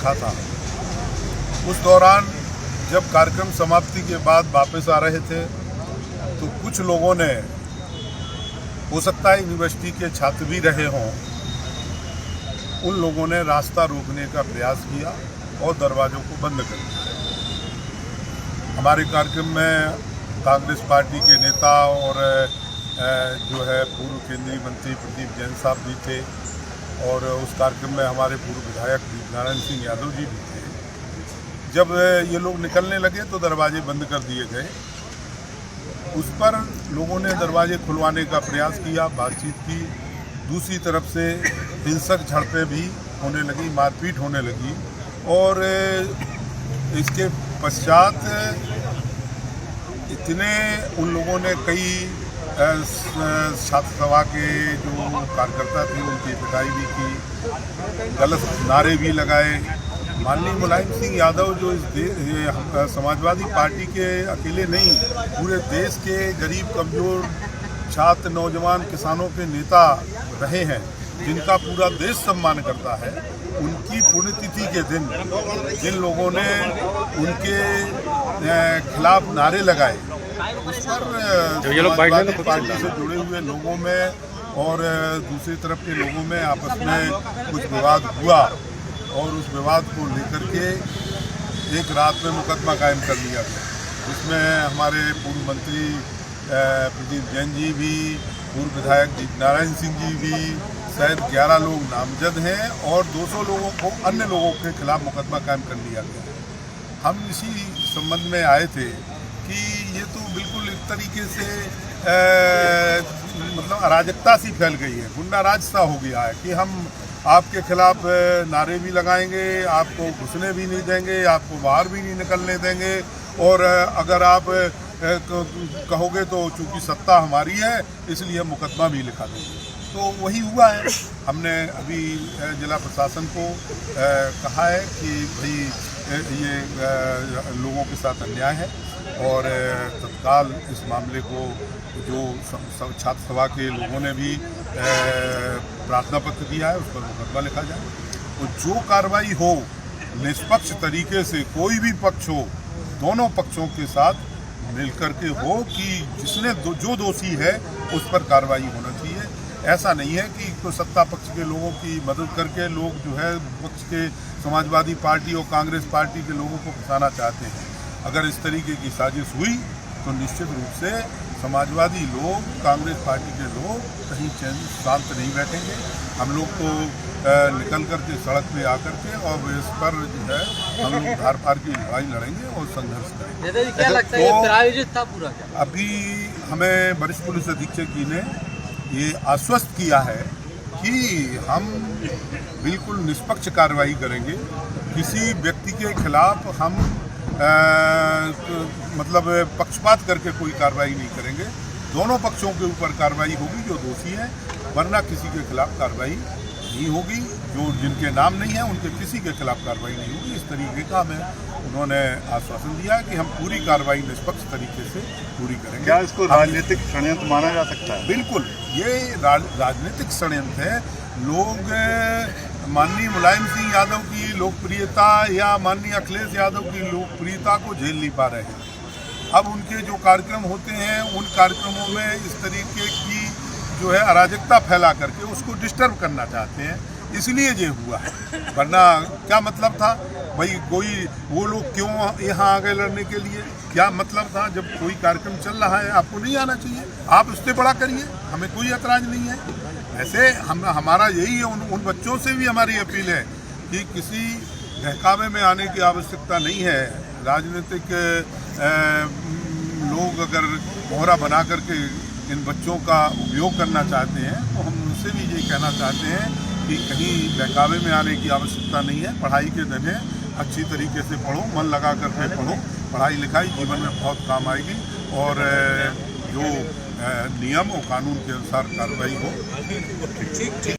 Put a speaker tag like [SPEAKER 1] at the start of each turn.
[SPEAKER 1] रखा था। उस दौरान जब कार्यक्रम समाप्ति के बाद वापस आ रहे थे तो कुछ लोगों ने, हो सकता है यूनिवर्सिटी के छात्र भी रहे हों, उन लोगों ने रास्ता रोकने का प्रयास किया और दरवाज़ों को बंद कर दिया। हमारे कार्यक्रम में कांग्रेस पार्टी के नेता और जो है पूर्व केंद्रीय मंत्री प्रदीप जैन साहब भी थे और उस कार्यक्रम में हमारे पूर्व विधायक दीपनारायण सिंह यादव जी भी थे। जब ये लोग निकलने लगे तो दरवाजे बंद कर दिए गए। उस पर लोगों ने दरवाजे खुलवाने का प्रयास किया, बातचीत की। दूसरी तरफ से हिंसक झड़पें भी होने लगी, मारपीट होने लगी और इसके पश्चात इतने उन लोगों ने कई छात्र सभा के जो कार्यकर्ता थे उनकी पिटाई भी की, गलत नारे भी लगाए। माननीय मुलायम सिंह यादव जो इस समाजवादी पार्टी के अकेले नहीं, पूरे देश के गरीब कमजोर छात्र नौजवान किसानों के नेता रहे हैं, जिनका पूरा देश सम्मान करता है, उनकी पुण्यतिथि के दिन जिन लोगों ने उनके खिलाफ नारे लगाए, उस पर समाजवादी पार्टी से जुड़े हुए लोगों में और दूसरी तरफ के लोगों में आपस में कुछ विवाद हुआ और उस विवाद को लेकर के एक रात में मुकदमा कायम कर लिया गया। इसमें हमारे पूर्व मंत्री प्रदीप जैन जी भी, पूर्व विधायक दीपनारायण सिंह जी भी, शायद 11 लोग नामजद हैं और 200 लोगों को, अन्य लोगों के खिलाफ मुकदमा कायम कर लिया गया। हम इसी संबंध में आए थे कि ये तो बिल्कुल एक तरीके से मतलब अराजकता सी फैल गई है, गुंडा राज सा हो गया है कि हम आपके खिलाफ नारे भी लगाएंगे, आपको घुसने भी नहीं देंगे, आपको बाहर भी नहीं निकलने देंगे और अगर आप कहोगे तो चूंकि सत्ता हमारी है इसलिए मुकदमा भी लिखा देंगे। तो वही हुआ है। हमने अभी जिला प्रशासन को कहा है कि भाई ये लोगों के साथ अन्याय है और तत्काल इस मामले को, जो छात्र सभा के लोगों ने भी प्रार्थना पत्र दिया है, उस पर मुकदमा लिखा जाए। तो जो कार्रवाई हो निष्पक्ष तरीके से, कोई भी पक्ष हो, दोनों पक्षों के साथ मिलकर के हो कि जिसने जो दोषी है उस पर कार्रवाई होना चाहिए। ऐसा नहीं है कि तो सत्ता पक्ष के लोगों की मदद करके लोग जो है पक्ष के समाजवादी पार्टी और कांग्रेस पार्टी के लोगों को फंसाना चाहते हैं। अगर इस तरीके की साजिश हुई तो निश्चित रूप से समाजवादी लोग, कांग्रेस पार्टी के लोग कहीं शांत नहीं बैठेंगे। हम लोग तो निकल करके सड़क पे आकर के और इस पर जो है हम लोग धार पार की लड़ाई लड़ेंगे और संघर्ष करेंगे।
[SPEAKER 2] क्या लगता है ये प्रायोजित था पूरा?
[SPEAKER 1] अभी हमें वरिष्ठ पुलिस अधीक्षक जी ने ये आश्वस्त किया है कि हम बिल्कुल निष्पक्ष कार्रवाई करेंगे। किसी व्यक्ति के खिलाफ हम मतलब पक्षपात करके कोई कार्रवाई नहीं करेंगे। दोनों पक्षों के ऊपर कार्रवाई होगी जो दोषी हैं, वरना किसी के खिलाफ कार्रवाई नहीं होगी। जो जिनके नाम नहीं है उनके किसी के खिलाफ कार्रवाई नहीं होगी। इस तरीके का हमें उन्होंने आश्वासन दिया कि हम पूरी कार्रवाई निष्पक्ष तरीके से पूरी करेंगे।
[SPEAKER 3] क्या इसको राजनीतिक षड्यंत्र माना जा सकता है?
[SPEAKER 1] बिल्कुल, ये राजनीतिक षड्यंत्र है। लोग माननीय मुलायम सिंह यादव की लोकप्रियता या माननीय अखिलेश यादव की लोकप्रियता को झेल नहीं पा रहे हैं। अब उनके जो कार्यक्रम होते हैं उन कार्यक्रमों में इस तरीके की जो है अराजकता फैला करके उसको डिस्टर्ब करना चाहते हैं, इसलिए ये हुआ है। वरना क्या मतलब था भाई, कोई वो लोग क्यों यहाँ आ गए लड़ने के लिए? क्या मतलब था? जब कोई कार्यक्रम चल रहा है आपको नहीं आना चाहिए, आप उससे बड़ा करिए, हमें कोई ऐतराज नहीं है। ऐसे हमारा यही है, उन बच्चों से भी हमारी अपील है कि किसी बहकावे में आने की आवश्यकता नहीं है। राजनीतिक लोग अगर मोहरा बना करके इन बच्चों का उपयोग करना चाहते हैं तो हम उनसे भी ये कहना चाहते हैं कि कहीं बहकावे में आने की आवश्यकता नहीं है। पढ़ाई के दिन है, अच्छी तरीके से पढ़ो, मन लगा करके पढ़ो। पढ़ाई लिखाई जीवन में बहुत काम आएगी और जो नियम और कानून के अनुसार कार्रवाई हो। ठीक।